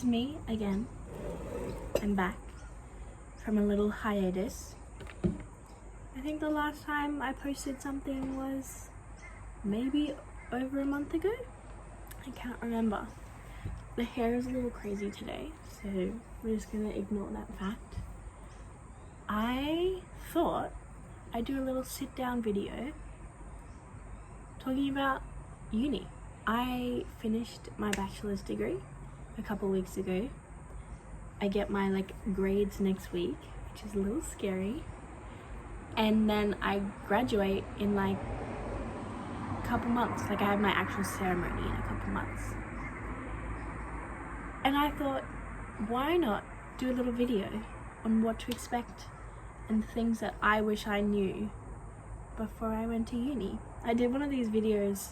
me again. I'm back from a little hiatus. I think the last time I posted something was maybe over a month ago. I can't remember. The hair is a little crazy today, so we're just gonna ignore that fact. I thought I'd do a little sit down video talking about uni. I finished my bachelor's degree a couple weeks ago. I get my grades next week, which is a little scary. And then I graduate in a couple months. I have my actual ceremony in a couple months. And I thought, why not do a little video on what to expect and things that I wish I knew before I went to uni. I did one of these videos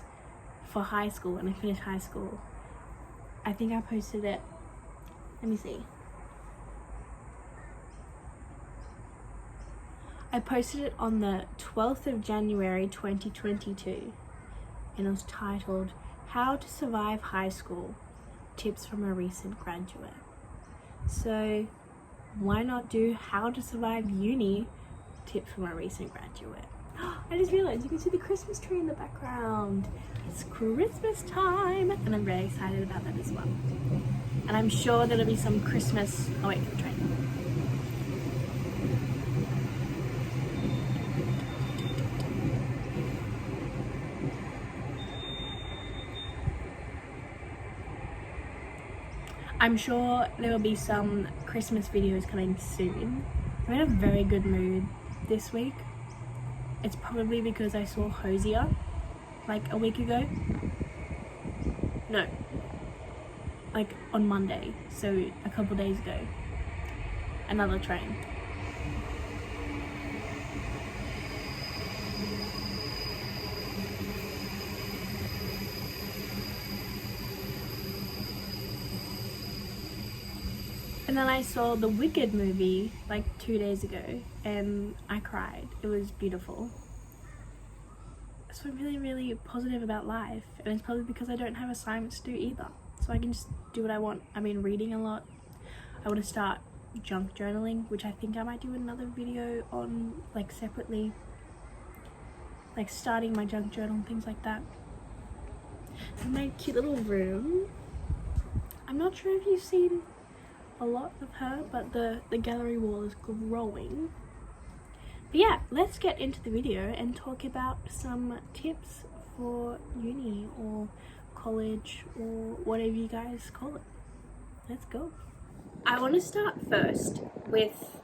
for high school when I finished high school. I think I posted it, let me see. I posted it on the 12th of January 2022 and it was titled, How to Survive High School, Tips from a Recent Graduate. So why not do How to Survive Uni, Tips from a Recent Graduate? I just realized you can see the Christmas tree in the background. It's Christmas time and I'm very excited about that as well. And I'm sure there'll be some Christmas, oh wait for the train. I'm sure there will be some Christmas videos coming soon. I'm in a very good mood this week. It's probably because I saw Hosier a week ago. No, on Monday, so a couple days ago. Another train. And then I saw the Wicked movie 2 days ago and I cried. It was beautiful. So I'm really, really positive about life, and it's probably because I don't have assignments to do either. So I can just do what I want. I've been reading a lot. I want to start junk journaling, which I think I might do another video on separately. Starting my junk journal and things like that. In my cute little room. I'm not sure if you've seen a lot of her, but the gallery wall is growing. But yeah, let's get into the video and talk about some tips for uni or college or whatever you guys call it. Let's go. I want to start first with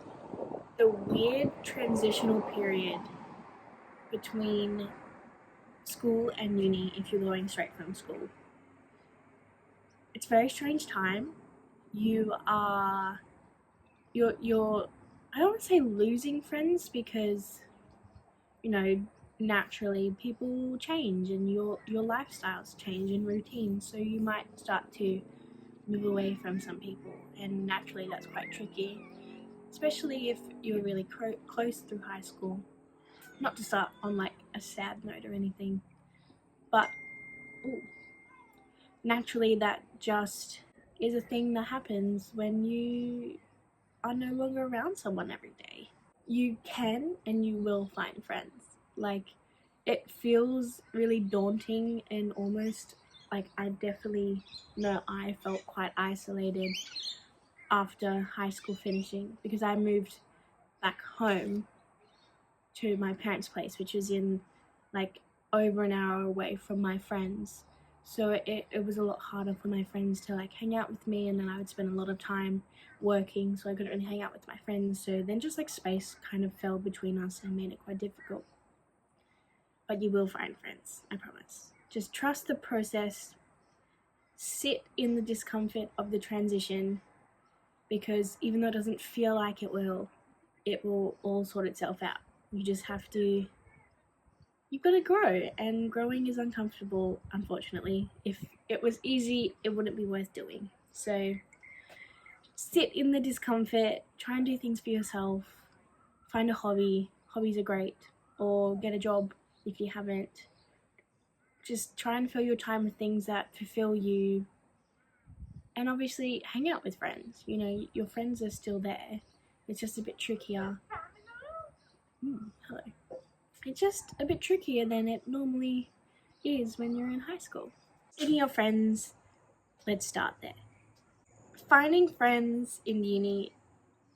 the weird transitional period between school and uni if you're going straight from school. It's a very strange time. You're I don't want to say losing friends because naturally people change and your lifestyles change and routines, so you might start to move away from some people, and naturally that's quite tricky, especially if you're really close through high school. Not to start on a sad note or anything, but naturally that just is a thing that happens when you are no longer around someone every day. You can and you will find friends. It feels really daunting and almost I definitely know I felt quite isolated after high school finishing, because I moved back home to my parents' place, which was in over an hour away from my friends. So it was a lot harder for my friends to hang out with me, and then I would spend a lot of time working, so I couldn't really hang out with my friends. So then just space kind of fell between us and made it quite difficult. But you will find friends, I promise. Just trust the process. Sit in the discomfort of the transition, because even though it doesn't feel like it will all sort itself out. You just have to, you've got to grow, and growing is uncomfortable, unfortunately. If it was easy, it wouldn't be worth doing. So sit in the discomfort, try and do things for yourself, find a hobby. Hobbies are great, or get a job if you haven't. Just try and fill your time with things that fulfill you and obviously hang out with friends. You know, your friends are still there. It's just a bit trickier. Hello. It's just a bit trickier than it normally is when you're in high school. Speaking of friends, let's start there. Finding friends in uni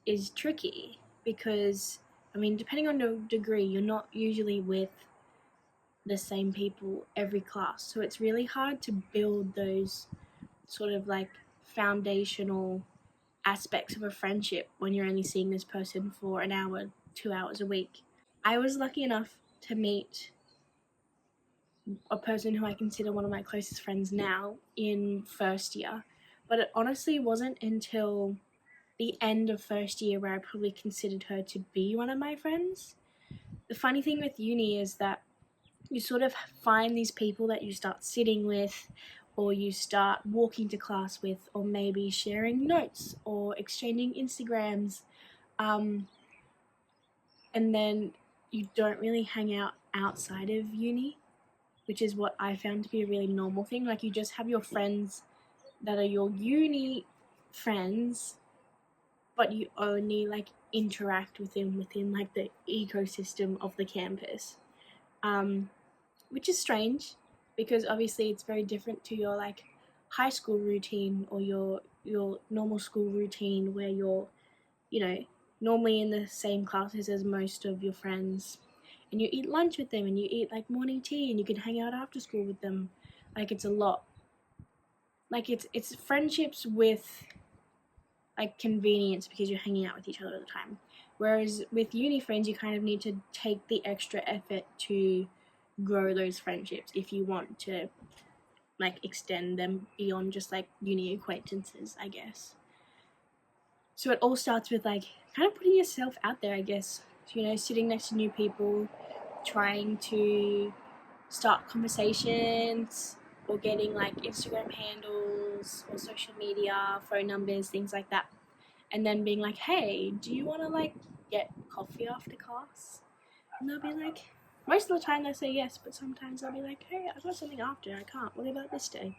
is tricky because, I mean, depending on your degree, you're not usually with the same people every class. So it's really hard to build those sort of like foundational aspects of a friendship when you're only seeing this person for an hour, 2 hours a week. I was lucky enough to meet a person who I consider one of my closest friends now in first year, but it honestly wasn't until the end of first year where I probably considered her to be one of my friends. The funny thing with uni is that you sort of find these people that you start sitting with, or you start walking to class with, or maybe sharing notes or exchanging Instagrams, and then you don't really hang out outside of uni, which is what I found to be a really normal thing. Like, you just have your friends that are your uni friends, but you only like interact with them within like the ecosystem of the campus, which is strange because obviously it's very different to your like high school routine or your normal school routine where you're, you know, normally in the same classes as most of your friends, and you eat lunch with them and you eat like morning tea and you can hang out after school with them. Like, it's a lot. Like, it's friendships with like convenience because you're hanging out with each other all the time. Whereas with uni friends, you kind of need to take the extra effort to grow those friendships if you want to like extend them beyond just like uni acquaintances, I guess. So it all starts with like kind of putting yourself out there, I guess. You know, sitting next to new people, trying to start conversations, or getting like Instagram handles or social media, phone numbers, things like that. And then being like, hey, do you want to like get coffee after class? And they'll be like, most of the time they say yes, but sometimes they'll be like, hey, I've got something after, I can't. What about this day?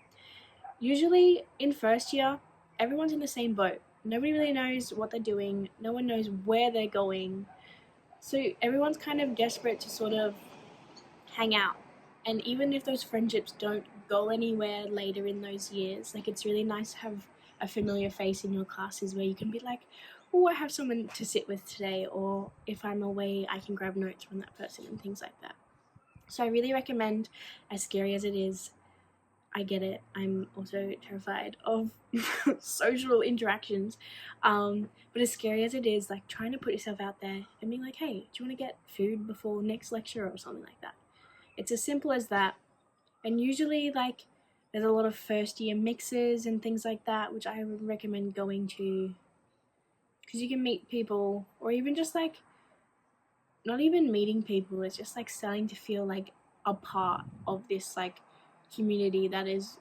Usually in first year, everyone's in the same boat. Nobody really knows what they're doing. No one knows where they're going. So everyone's kind of desperate to sort of hang out. And even if those friendships don't go anywhere later in those years, like, it's really nice to have a familiar face in your classes where you can be like, oh, I have someone to sit with today, or if I'm away, I can grab notes from that person and things like that. So I really recommend, as scary as it is, I get it. I'm also terrified of social interactions. But as scary as it is, like, trying to put yourself out there and being like, hey, do you want to get food before next lecture or something like that? It's as simple as that. And usually, like, there's a lot of first year mixes and things like that, which I would recommend going to, because you can meet people, or even just like, not even meeting people, it's just like starting to feel like a part of this like community that is,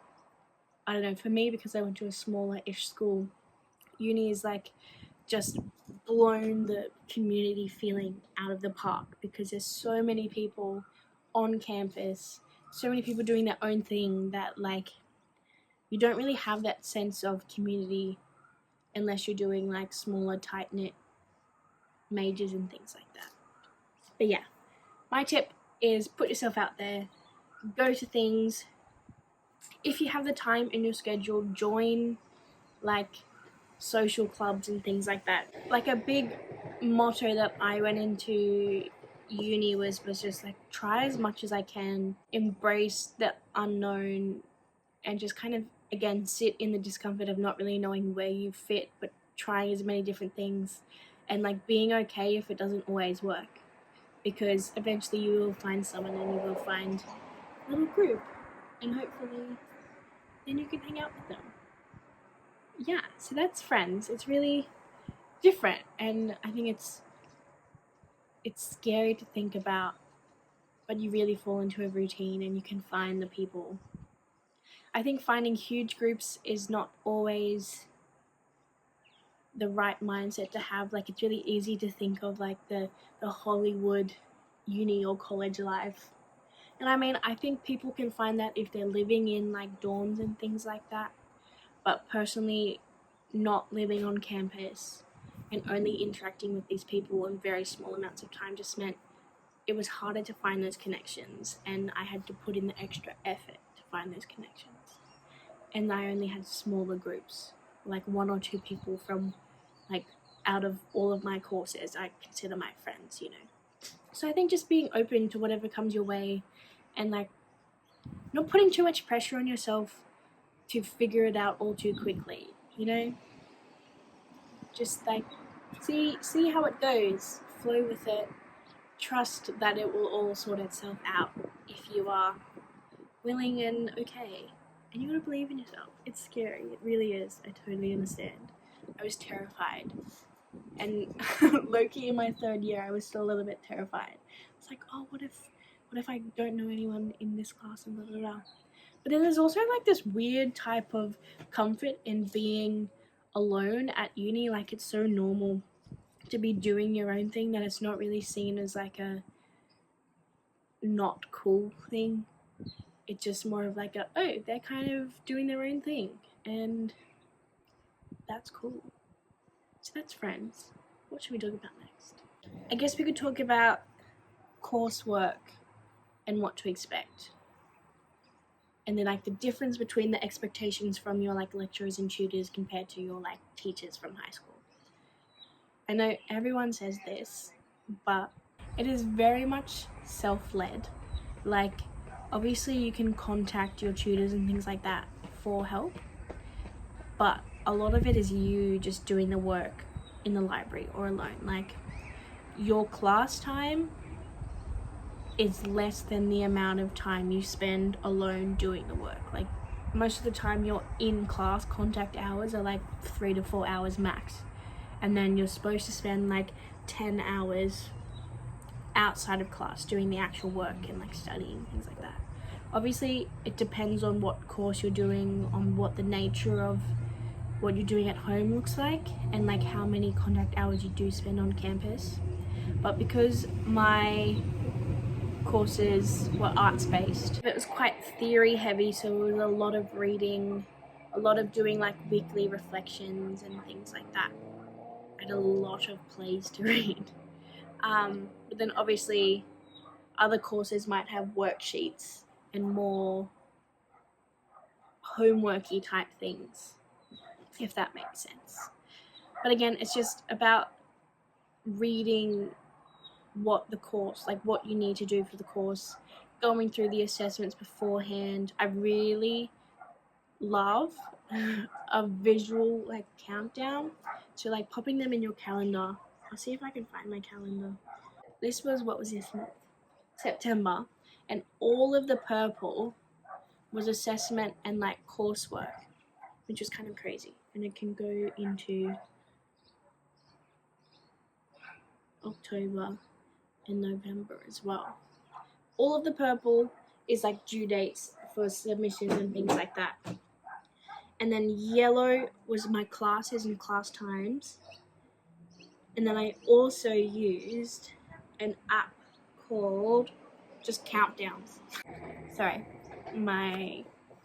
I don't know, for me, because I went to a smaller-ish school, uni is like just blown the community feeling out of the park, because there's so many people on campus, so many people doing their own thing, that like you don't really have that sense of community unless you're doing like smaller, tight-knit majors and things like that. But yeah, my tip is put yourself out there, go to things. If you have the time in your schedule, join like social clubs and things like that. Like, a big motto that I went into uni was just like, try as much as I can, embrace the unknown, and just kind of, again, sit in the discomfort of not really knowing where you fit, but trying as many different things, and like being okay if it doesn't always work, because eventually you will find someone and you will find a little group, and hopefully then you can hang out with them. Yeah, so that's friends. It's really different, and I think it's scary to think about, but you really fall into a routine and you can find the people. I think finding huge groups is not always the right mindset to have. Like, it's really easy to think of like the Hollywood uni or college life, and I mean, I think people can find that if they're living in like dorms and things like that, But personally, not living on campus and only interacting with these people in very small amounts of time just meant it was harder to find those connections, and I had to put in the extra effort to find those connections. And I only had smaller groups, like 1 or 2 people from, like, out of all of my courses I consider my friends, you know. So I think just being open to whatever comes your way, and like not putting too much pressure on yourself to figure it out all too quickly, you know. Just like see how it goes, flow with it, trust that it will all sort itself out if you are willing and okay. And you gotta believe in yourself. It's scary, it really is. I totally understand. I was terrified. And low-key in my 3rd year I was still a little bit terrified. It's like, oh, what if I don't know anyone in this class and blah blah blah. But then there's also like this weird type of comfort in being alone at uni. Like, it's so normal to be doing your own thing that it's not really seen as like a not cool thing. It's just more of like a, oh, they're kind of doing their own thing, and that's cool. So that's friends. What should we talk about next? I guess we could talk about coursework and what to expect, and then like the difference between the expectations from your like lecturers and tutors compared to your like teachers from high school. I know everyone says this, but it is very much self-led. Like, obviously you can contact your tutors and things like that for help, but a lot of it is you just doing the work in the library or alone. Like, your class time is less than the amount of time you spend alone doing the work. Like, most of the time you're in class, contact hours are like 3 to 4 hours max, and then you're supposed to spend like 10 hours outside of class doing the actual work and like studying, things like that. Obviously it depends on what course you're doing, on what the nature of what you're doing at home looks like, and like how many contact hours you do spend on campus. But because my courses were arts based, it was quite theory heavy, so it was a lot of reading, a lot of doing like weekly reflections and things like that. I had a lot of plays to read. But then obviously other courses might have worksheets and more homeworky type things, if that makes sense. But again, it's just about reading what the course, like what you need to do for the course, going through the assessments beforehand. I really love a visual like countdown, so like popping them in your calendar. I'll see if I can find my calendar. This was, what was this month? September, and all of the purple was assessment and like coursework, which was kind of crazy. And it can go into October and November as well. All of the purple is like due dates for submissions and things like that. And then yellow was my classes and class times. And then I also used an app called just Countdowns. Sorry, my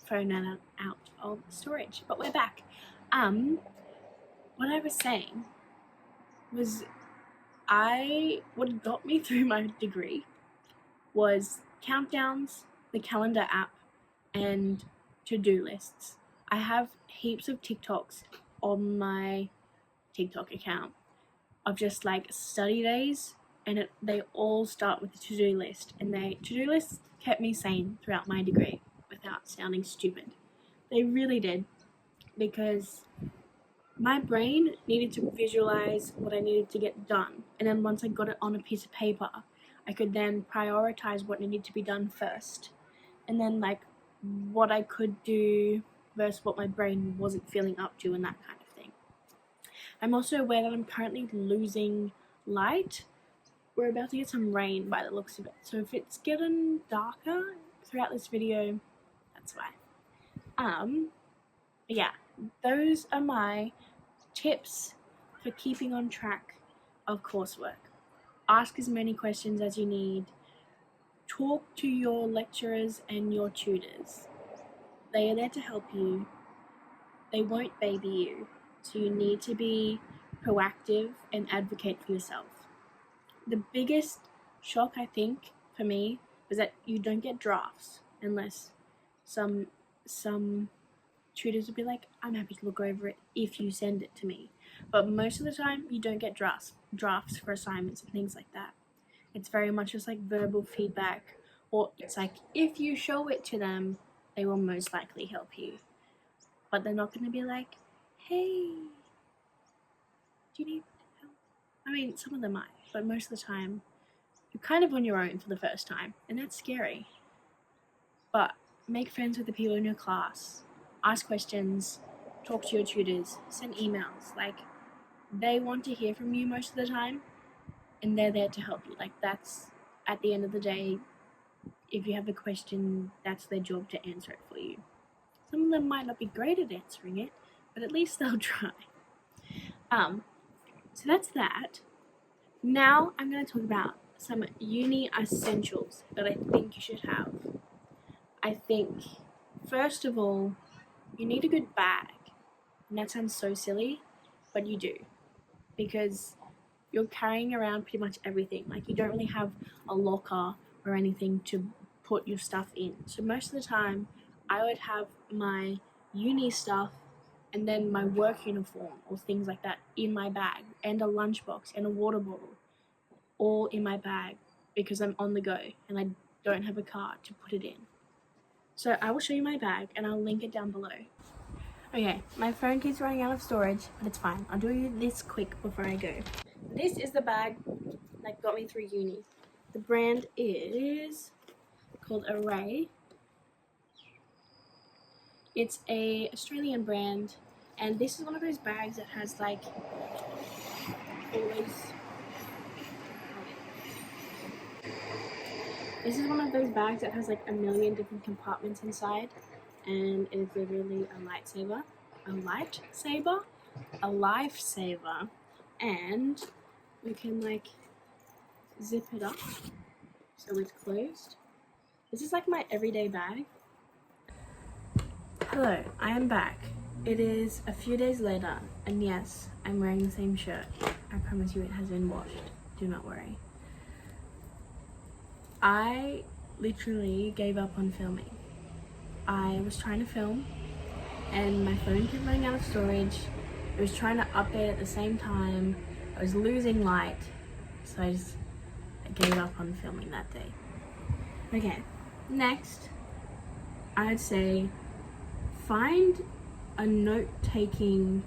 phone ran out of storage, but we're back. What I was saying was, what got me through my degree was Countdowns, the calendar app, and to-do lists. I have heaps of TikToks on my TikTok account of just like study days, and they all start with the to-do list, and to-do lists kept me sane throughout my degree without sounding stupid. They really did, because my brain needed to visualize what I needed to get done, and then once I got it on a piece of paper, I could then prioritize what needed to be done first, and then like what I could do versus what my brain wasn't feeling up to, and that kind of thing. I'm also aware that I'm currently losing light. We're about to get some rain by the looks of it, so if it's getting darker throughout this video, that's why. Yeah, those are my tips for keeping on track of coursework. Ask as many questions as you need. Talk to your lecturers and your tutors. They are there to help you. they won't baby you. So you need to be proactive and advocate for yourself. The biggest shock, I think, for me was that you don't get drafts unless some tutors would be like, I'm happy to look over it if you send it to me. But most of the time, you don't get drafts for assignments and things like that. It's very much just like verbal feedback, or it's like if you show it to them, they will most likely help you. But they're not going to be like, hey, do you need help? I mean, some of them might, but most of the time, you're kind of on your own for the first time, and that's scary. But make friends with the people in your class, ask questions, talk to your tutors, send emails. Like, they want to hear from you most of the time, and they're there to help you. Like, that's, at the end of the day, if you have a question, that's their job to answer it for you. Some of them might not be great at answering it, but at least they'll try. So that's that. Now I'm going to talk about some uni essentials that I think you should have. I think, first of all, you need a good bag. And that sounds so silly, but you do. Because you're carrying around pretty much everything. Like, you don't really have a locker or anything to put your stuff in. So most of the time, I would have my uni stuff and then my work uniform or things like that in my bag, and a lunchbox and a water bottle all in my bag because I'm on the go and I don't have a car to put it in. So I will show you my bag and I'll link it down below. Okay, my phone keeps running out of storage, but it's fine. I'll do this quick before I go. This is the bag that got me through uni. The brand is called Array. It's a Australian brand, and this is one of those bags that has like always. This is one of those bags that has like a million different compartments inside, and it is literally a lightsaber, a lifesaver, and you can like zip it up so it's closed. This is like my everyday bag. Hello, I am back. It is a few days later, and yes, I'm wearing the same shirt. I promise you it has been washed. Do not worry. I literally gave up on filming. I was trying to film, and my phone kept running out of storage. I was trying to update at the same time. I was losing light, so I gave up on filming that day. Okay, next, I'd say find a note-taking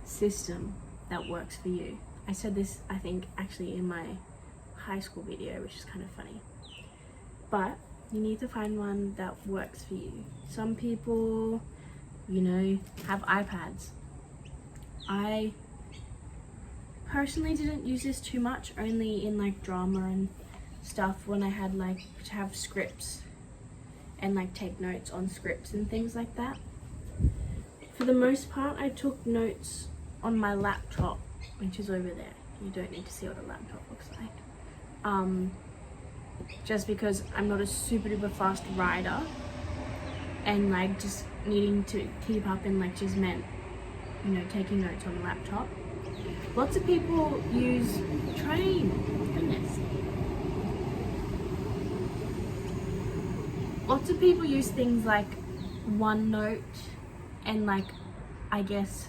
system that works for you. I said this, I think, actually in my high school video, which is kind of funny. But you need to find one that works for you. Some people, you know, have iPads. I personally didn't use this too much, only in like drama and stuff when I had like to have scripts and like take notes on scripts and things like that. For the most part, I took notes on my laptop, which is over there. You don't need to see what a laptop looks like. Just because I'm not a super duper fast writer, and like just needing to keep up and like just meant, you know, taking notes on the laptop. Lots of people use goodness. Lots of people use things like OneNote and like, I guess,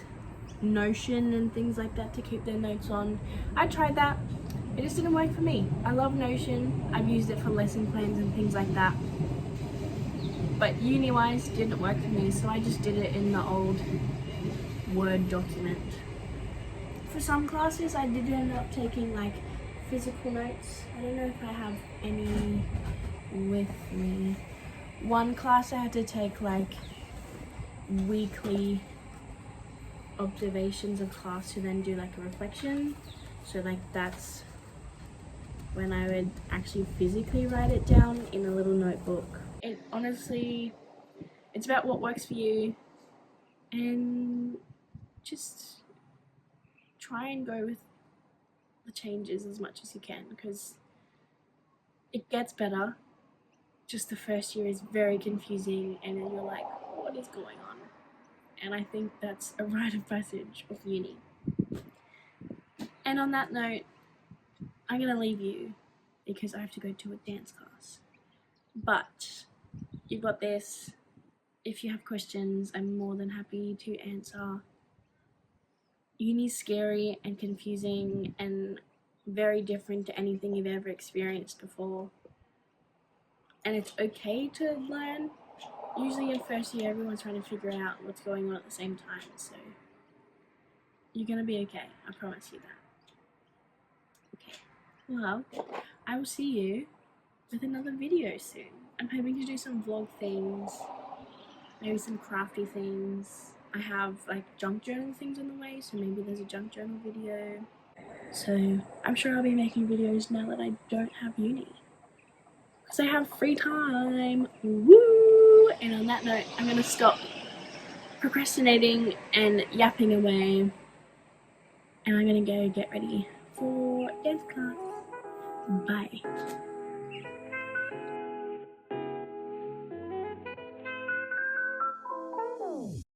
Notion and things like that to keep their notes on. I tried that. It just didn't work for me. I love Notion. I've used it for lesson plans and things like that. But uni-wise, didn't work for me, so I just did it in the old Word document. For some classes, I did end up taking like physical notes. I don't know if I have any with me. One class I had to take like weekly observations of class to then do like a reflection. So like that's when I would actually physically write it down in a little notebook. It honestly, it's about what works for you, and just try and go with the changes as much as you can, because it gets better. Just the first year is very confusing, and then you're like, what is going on? and I think that's a rite of passage of uni. And on that note, I'm gonna leave you because I have to go to a dance class. But you've got this. If you have questions, I'm more than happy to answer. Uni's scary and confusing and very different to anything you've ever experienced before. And it's okay to learn. Usually in first year, everyone's trying to figure out what's going on at the same time, so you're gonna be okay. I promise you that. Okay, well, I will see you with another video soon. I'm hoping to do some vlog things, maybe some crafty things. I have like junk journal things on the way, so maybe there's a junk journal video. So I'm sure I'll be making videos now that I don't have uni, because I have free time. Woo! And on that note, I'm gonna stop procrastinating and yapping away, and I'm gonna go get ready for dance class. Bye.